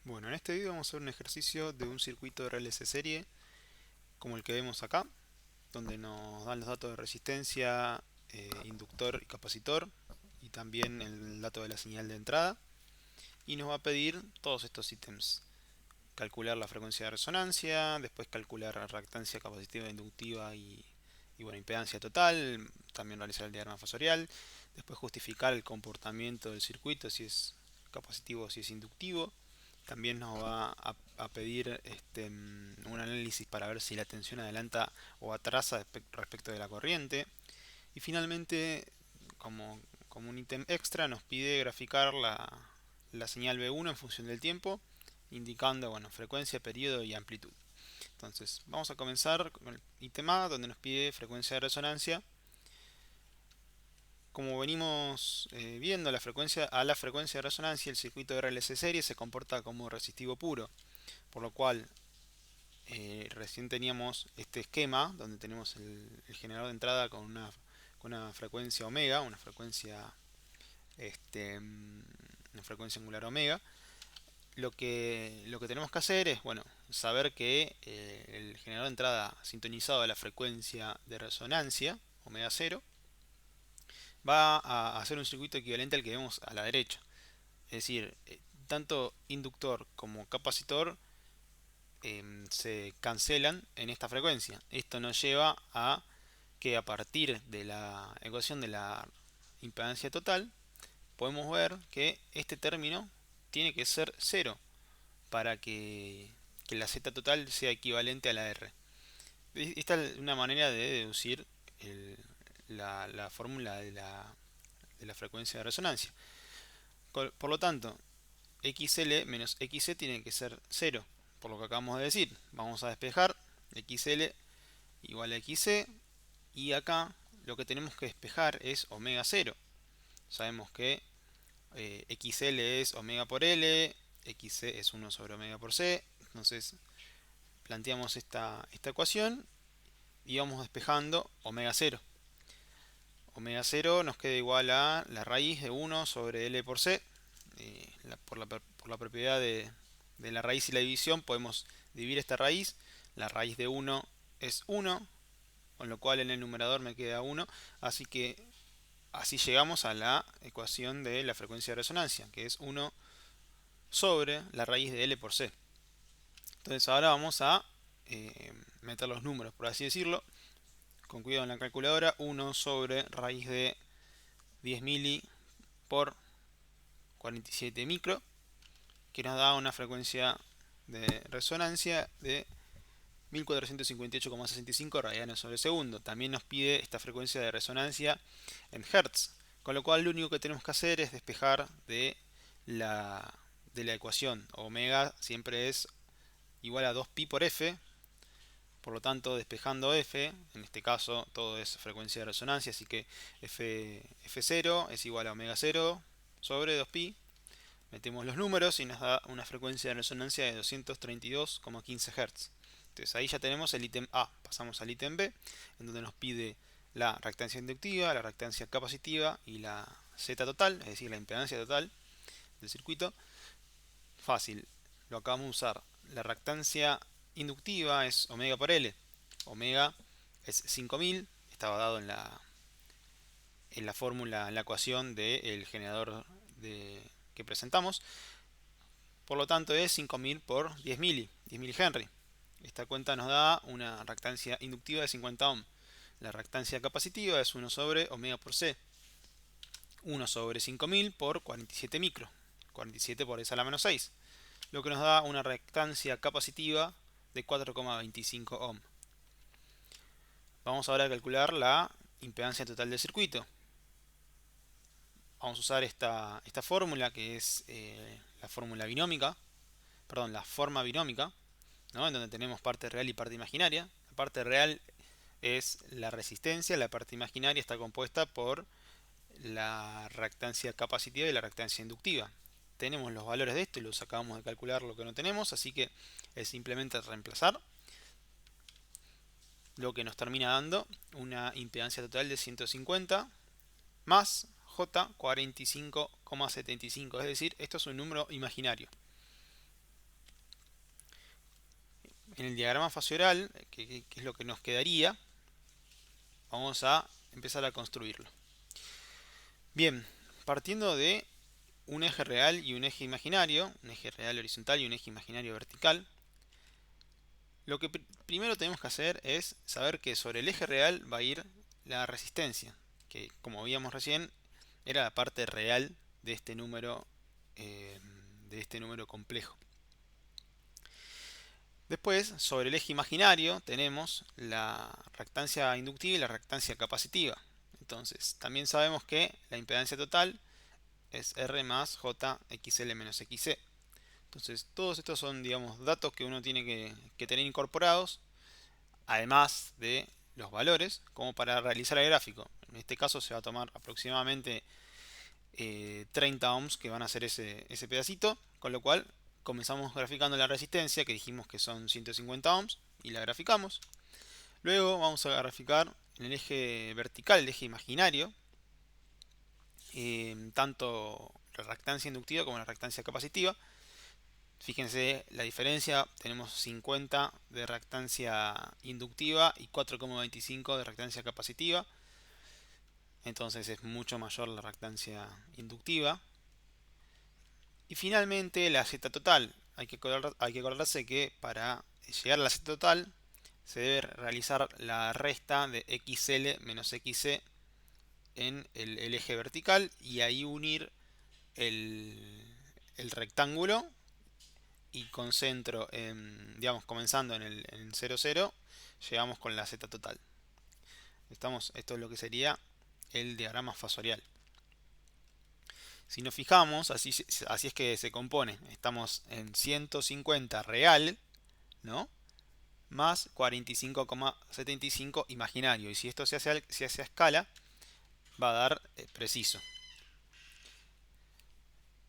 Bueno, en este video vamos a hacer un ejercicio de un circuito de RLC serie como el que vemos acá, donde nos dan los datos de resistencia, inductor y capacitor, y también el dato de la señal de entrada, y nos va a pedir todos estos ítems. Calcular la frecuencia de resonancia, después calcular la reactancia capacitiva, inductiva y bueno, impedancia total, también realizar el diagrama fasorial, después justificar el comportamiento del circuito, si es capacitivo o si es inductivo. También nos va a pedir un análisis para ver si la tensión adelanta o atrasa respecto de la corriente. Y finalmente, como un ítem extra, nos pide graficar la señal B1 en función del tiempo, indicando bueno, frecuencia, periodo y amplitud. Entonces, vamos a comenzar con el ítem A, donde nos pide frecuencia de resonancia. Como venimos viendo, a la frecuencia de resonancia, el circuito de RLC serie se comporta como resistivo puro, por lo cual recién teníamos este esquema donde tenemos el generador de entrada con una frecuencia omega, una frecuencia angular omega. Lo que tenemos que hacer es, bueno, saber que el generador de entrada sintonizado a la frecuencia de resonancia, omega cero, va a hacer un circuito equivalente al que vemos a la derecha. Es decir, tanto inductor como capacitor se cancelan en esta frecuencia. Esto nos lleva a que a partir de la ecuación de la impedancia total, podemos ver que este término tiene que ser cero para que la Z total sea equivalente a la R. Esta es una manera de deducir la fórmula de la frecuencia de resonancia. Por lo tanto, XL menos XC tiene que ser cero, por lo que acabamos de decir. Vamos a despejar XL igual a XC, y acá lo que tenemos que despejar es omega cero. Sabemos que XL es omega por L, XC es 1 sobre omega por C. Entonces planteamos esta ecuación y vamos despejando omega cero. Omega cero nos queda igual a la raíz de 1 sobre L por C. Por la propiedad de la raíz y la división podemos dividir esta raíz. La raíz de 1 es 1, con lo cual en el numerador me queda 1. Así que así llegamos a la ecuación de la frecuencia de resonancia, que es 1 sobre la raíz de L por C. Entonces ahora vamos a meter los números, por así decirlo, con cuidado en la calculadora. 1 sobre raíz de 10 mili por 47 micro, que nos da una frecuencia de resonancia de 1458,65 radianes sobre segundo. También nos pide esta frecuencia de resonancia en Hertz, con lo cual lo único que tenemos que hacer es despejar de la ecuación. Omega siempre es igual a 2pi por f, por lo tanto despejando f, en este caso todo es frecuencia de resonancia, así que f0 es igual a omega 0 sobre 2pi. Metemos los números y nos da una frecuencia de resonancia de 232,15 Hz. Entonces ahí ya tenemos el ítem A. Pasamos al ítem B, en donde nos pide la reactancia inductiva, la reactancia capacitiva y la Z total, es decir, la impedancia total del circuito. Fácil, lo acabamos de usar. La reactancia inductiva es omega por L. Omega es 5000, estaba dado en la fórmula, en la ecuación del generador que presentamos. Por lo tanto es 5000 por 10 mili Esta cuenta nos da una reactancia inductiva de 50 ohm. La reactancia capacitiva es 1 sobre omega por C. 1 sobre 5000 por 47 micro. 47 por esa a la menos 6. Lo que nos da una reactancia capacitiva de 4,25 ohm. Vamos ahora a calcular la impedancia total del circuito. Vamos a usar esta fórmula, que es la fórmula binómica, perdón, la forma binómica, ¿no? En donde tenemos parte real y parte imaginaria. La parte real es la resistencia, la parte imaginaria está compuesta por la reactancia capacitiva y la reactancia inductiva. Tenemos los valores de esto y los acabamos de calcular lo que no tenemos, así que es simplemente reemplazar, lo que nos termina dando una impedancia total de 150 más J 45,75, es decir, esto es un número imaginario. en el diagrama fasoral, que es lo que nos quedaría, vamos a empezar a construirlo. Bien, partiendo de un eje real y un eje imaginario, un eje real horizontal y un eje imaginario vertical, lo que primero tenemos que hacer es saber que sobre el eje real va a ir la resistencia, que como veíamos recién era la parte real de este número, eh, complejo. Después, sobre el eje imaginario tenemos la reactancia inductiva y la reactancia capacitiva. Entonces, también sabemos que la impedancia total es R más J XL menos XC. Entonces, todos estos son, digamos, datos que uno tiene que tener incorporados, además de los valores, como para realizar el gráfico. En este caso se va a tomar aproximadamente 30 ohms que van a hacer ese pedacito, con lo cual comenzamos graficando la resistencia, que dijimos que son 150 ohms, y la graficamos. Luego vamos a graficar en el eje vertical, el eje imaginario, tanto la reactancia inductiva como la reactancia capacitiva. Fíjense la diferencia, tenemos 50 de reactancia inductiva y 4,25 de reactancia capacitiva. Entonces es mucho mayor la reactancia inductiva. Y finalmente la Z total. Hay que acordarse que para llegar a la Z total se debe realizar la resta de XL menos XC en el eje vertical y ahí unir el rectángulo y con centro, digamos, comenzando en 0, 0, llegamos con la Z total. Esto es lo que sería el diagrama fasorial. Si nos fijamos, así es que se compone. Estamos en 150 real, ¿no? Más 45,75 imaginario. Y si esto se hace a escala, va a dar preciso.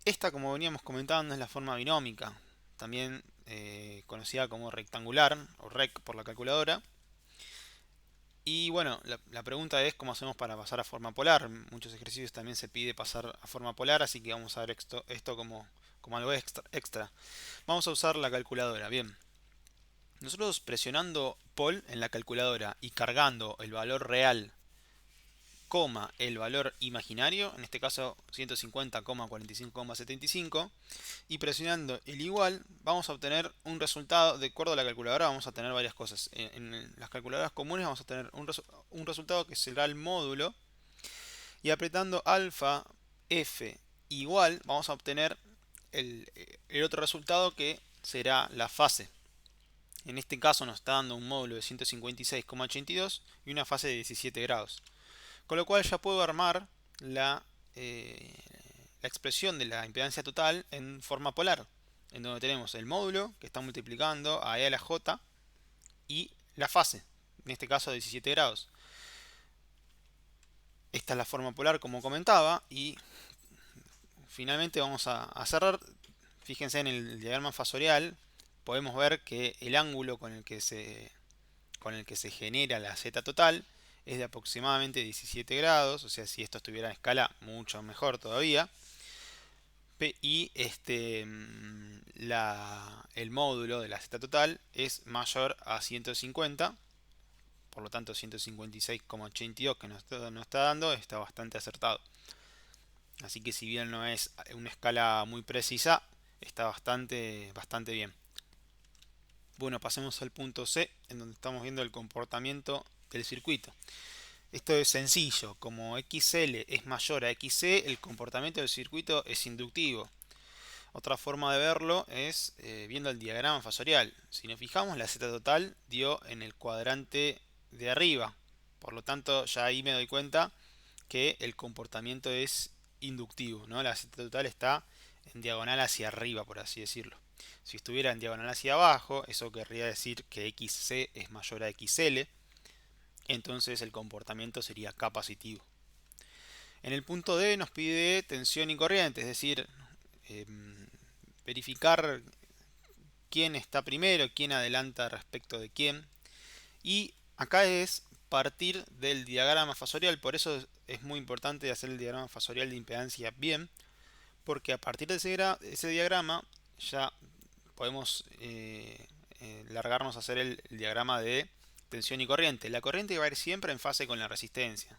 Esta, como veníamos comentando, es la forma binómica, también conocida como rectangular o rec por la calculadora. Y bueno, la pregunta es cómo hacemos para pasar a forma polar. Muchos ejercicios también se pide pasar a forma polar, así que vamos a ver esto como algo extra. Vamos a usar la calculadora. Bien, nosotros presionando Pol en la calculadora y cargando el valor real, el valor imaginario, en este caso 150,45,75, y presionando el igual, vamos a obtener un resultado. De acuerdo a la calculadora vamos a tener varias cosas. En las calculadoras comunes vamos a tener un resultado que será el módulo, y apretando alfa f igual vamos a obtener el otro resultado, que será la fase. En este caso nos está dando un módulo de 156,82 y una fase de 17 grados. Con lo cual ya puedo armar eh, la expresión de la impedancia total en forma polar, en donde tenemos el módulo que está multiplicando a E a la J y la fase, en este caso 17 grados. Esta es la forma polar como comentaba, y finalmente vamos a cerrar. Fíjense en el diagrama fasorial, podemos ver que el ángulo con el que se genera la Z total es de aproximadamente 17 grados, o sea, si esto estuviera en escala, mucho mejor todavía. Y el módulo de la Z total es mayor a 150, por lo tanto 156,82 que nos está dando está bastante acertado. Así que si bien no es una escala muy precisa, está bastante bien. Bueno, pasemos al punto C, en donde estamos viendo el comportamiento del circuito. Esto es sencillo, como XL es mayor a XC, el comportamiento del circuito es inductivo. Otra forma de verlo es viendo el diagrama fasorial. Si nos fijamos, la Z total dio en el cuadrante de arriba. Por lo tanto, ya ahí me doy cuenta que el comportamiento es inductivo, ¿no? La Z total está en diagonal hacia arriba, por así decirlo. Si estuviera en diagonal hacia abajo, eso querría decir que XC es mayor a XL. Entonces el comportamiento sería capacitivo. En el punto D nos pide tensión y corriente, es decir, verificar quién está primero, quién adelanta respecto de quién. Y acá es partir del diagrama fasorial, por eso es muy importante hacer el diagrama fasorial de impedancia bien, porque a partir de ese diagrama ya podemos largarnos a hacer el diagrama de tensión y corriente. La corriente va a ir siempre en fase con la resistencia.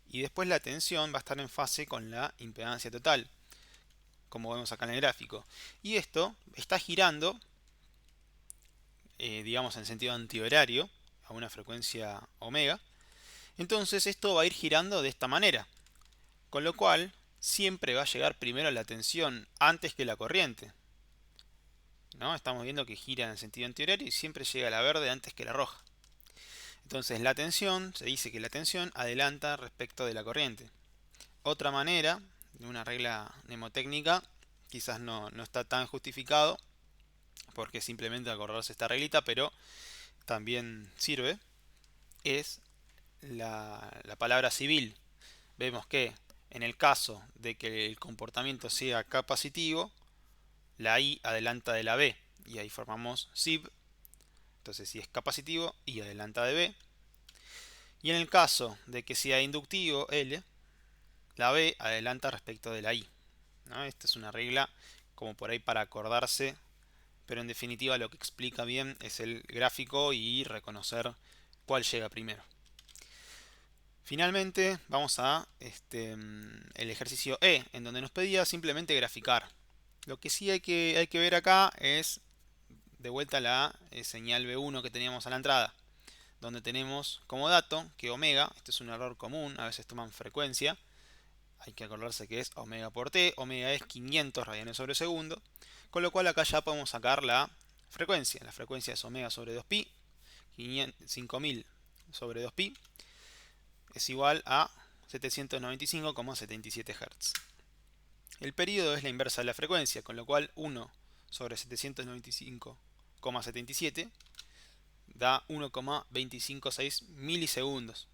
Y después la tensión va a estar en fase con la impedancia total, como vemos acá en el gráfico. Y esto está girando, digamos en sentido antihorario, a una frecuencia omega. Entonces esto va a ir girando de esta manera. Con lo cual, siempre va a llegar primero la tensión antes que la corriente, ¿no? Estamos viendo que gira en sentido antihorario y siempre llega la verde antes que la roja. Entonces la tensión, se dice que la tensión adelanta respecto de la corriente. Otra manera, de una regla mnemotécnica, quizás no está tan justificado, porque simplemente acordarse esta reglita, pero también sirve, es la palabra civil. Vemos que en el caso de que el comportamiento sea capacitivo, la I adelanta de la B y ahí formamos SIB. Entonces si es capacitivo, I adelanta de B. Y en el caso de que sea inductivo, L, la B adelanta respecto de la I, ¿no? Esta es una regla como por ahí para acordarse, pero en definitiva lo que explica bien es el gráfico y reconocer cuál llega primero. Finalmente vamos a el ejercicio E, en donde nos pedía simplemente graficar. Lo que sí hay que ver acá es de vuelta la señal B1 que teníamos a la entrada, donde tenemos como dato que omega, este es un error común, a veces toman frecuencia, hay que acordarse que es omega por t, omega es 500 radianes sobre segundo, con lo cual acá ya podemos sacar la frecuencia es omega sobre 2pi, 5000 sobre 2pi, es igual a 795,77 Hz. El período es la inversa de la frecuencia, con lo cual 1 sobre 795,77 da 1,256 milisegundos.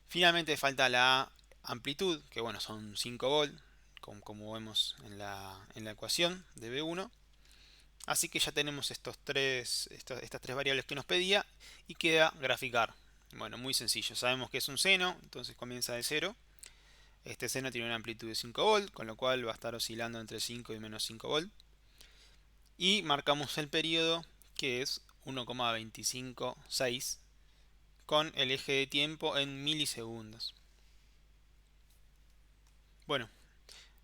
Finalmente falta la amplitud, que bueno, son 5 volt, como vemos en la ecuación de B1. Así que ya tenemos estas tres variables que nos pedía y queda graficar. Bueno, muy sencillo, sabemos que es un seno, entonces comienza de 0. Este seno tiene una amplitud de 5 volt, con lo cual va a estar oscilando entre 5 y menos 5 volt. Y marcamos el periodo, que es 1,256, con el eje de tiempo en milisegundos. Bueno,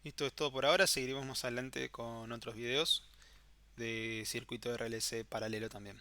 esto es todo por ahora. Seguiremos más adelante con otros videos de circuito RLC paralelo también.